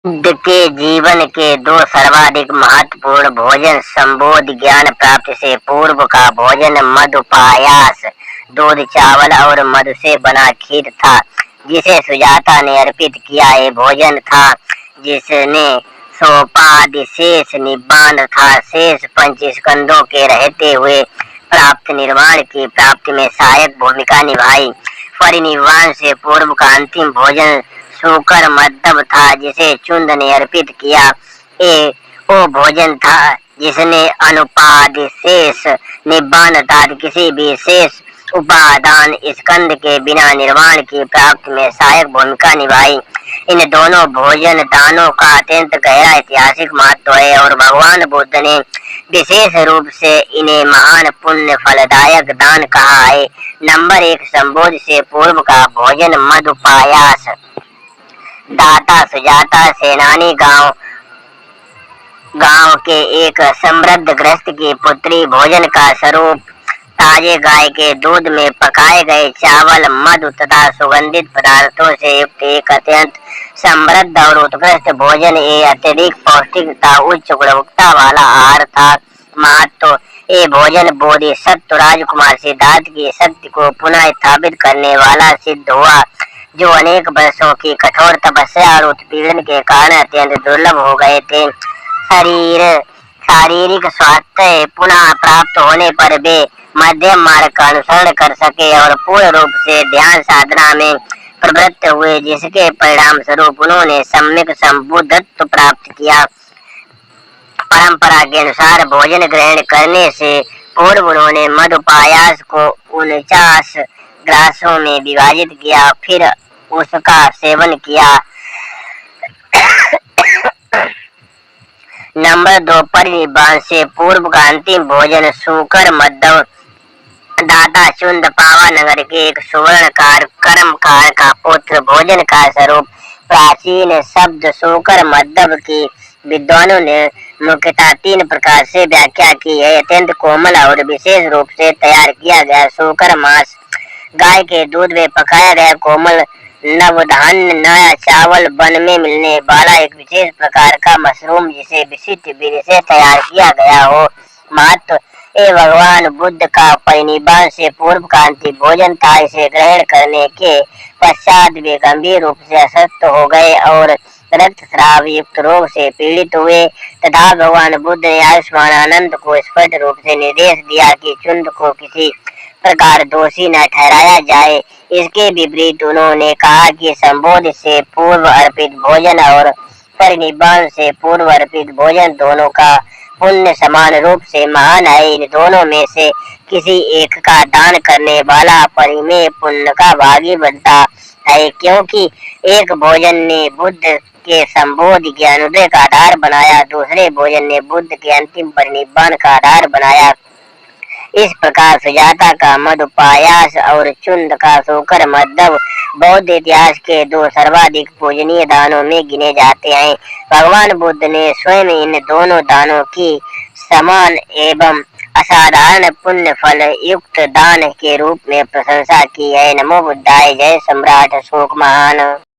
बुद्ध के जीवन के दो सर्वाधिक महत्वपूर्ण भोजन संबोध ज्ञान प्राप्ति से पूर्व का भोजन मधुपायास दूध चावल और मधु से बना खीर था जिसे सुजाता ने अर्पित किया। ये भोजन था जिसने सोपादिशेष निब्बान था शेष पंच स्कंदों के रहते हुए प्राप्त निर्वाण की प्राप्ति में सहायक भूमिका निभाई। परिनिर्वाण से पूर्व का अंतिम भोजन सूकर मद्दब था जिसे चुंद ने अर्पित किया। वो भोजन था जिसने अनुपादिशेष निब्बान अर्थात किसी भी शेष उपादान स्कंद के बिना निर्वाण की प्राप्ति में सहायक भूमिका निभाई। इन दोनों भोजन दानों का अत्यंत गहरा ऐतिहासिक महत्व है और भगवान बुद्ध ने विशेष रूप से इन्हें महान पुण्य फलदायक दान कहा है। नंबर 1 संबोध से पूर्व का भोजन मधुपायास। दाता सुजाता सेनानी गांव के एक समृद्ध गृहस्थ की पुत्री भोजन का स्वरूप ताजे गाय के दूध में पकाए गए चावल मधु तथा सुगंधित पदार्थों से युक्त एक अत्यंत समृद्ध और उत्कृष्ट भोजन। ये अत्यधिक पौष्टिक तथा उच्च गुणवत्ता वाला आहार था। महत्व ये भोजन बोधिसत्व राजकुमार सिद्धार्थ की शक्ति को पुनः स्थापित करने वाला सिद्ध हुआ जो अनेक वर्षों की कठोर तपस्या और उत्पीड़न के कारण अत्यंत दुर्लभ हो गए थे। शारीरिक स्वास्थ्य पुनः प्राप्त होने पर वे मध्यम मार्ग का अनुसरण कर सके और पूर्ण रूप से ध्यान साधना में प्रवृत्त हुए जिसके परिणाम स्वरूप उन्होंने सम्यक संबुद्धत्व प्राप्त किया। परंपरा के अनुसार भोजन ग्रहण करने से पूर्व उन्होंने मधुपायास को 49 ग्रासों में विभाजित किया फिर उसका सेवन किया। नंबर 2 परिनिर्वाण से पूर्व का अंतिम भोजन सूकर मद्दव। दाता चुंद पावा नगर के एक सुवर्णकार कर्मकार का पुत्र भोजन का स्वरूप प्राचीन शब्द सूकर मद्दव की विद्वानों ने मुख्यतः 3 प्रकार से व्याख्या की है। अत्यंत कोमल और विशेष रूप से तैयार किया गया सूकर मांस, गाय के दूध में पकाया गया कोमल नवधान्य नया चावल, वन में मिलने वाला एक विशेष प्रकार का मशरूम जिसे विशिष्ट विधि से तैयार किया गया हो। महत्व ये भगवान बुद्ध का परिनिर्वाण से पूर्व का अंतिम भोजन था। इसे ग्रहण करने के पश्चात वे गंभीर रूप से अस्वस्थ हो गए और रक्तस्राव युक्त रोग से पीड़ित हुए तथा भगवान बुद्ध ने आयुष्मान आनंद को स्पष्ट रूप से निर्देश दिया कि चुंद को किसी प्रकार दोषी न ठहराया जाए। इसके विपरीत उन्होंने कहा कि संबोध से पूर्व अर्पित भोजन और परिनिर्वाण से पूर्व अर्पित भोजन दोनों का पुण्य समान रूप से महान है। इन दोनों में से किसी एक का दान करने वाला परिमेय पुण्य का भागी बनता है क्योंकि एक भोजन ने बुद्ध के संबोध के अनुदय का आधार बनाया, दूसरे भोजन ने बुद्ध के अंतिम परिनिर्वाण का आधार बनाया। इस प्रकार सुजाता का मधुपायास और चुंद का सूकर मद्दव बौद्ध इतिहास के 2 सर्वाधिक पूजनीय दानों में गिने जाते हैं। भगवान बुद्ध ने स्वयं इन दोनों दानों की समान एवं असाधारण पुण्य फल युक्त दान के रूप में प्रशंसा की है। नमो बुद्धाय। जय सम्राट अशोक महान।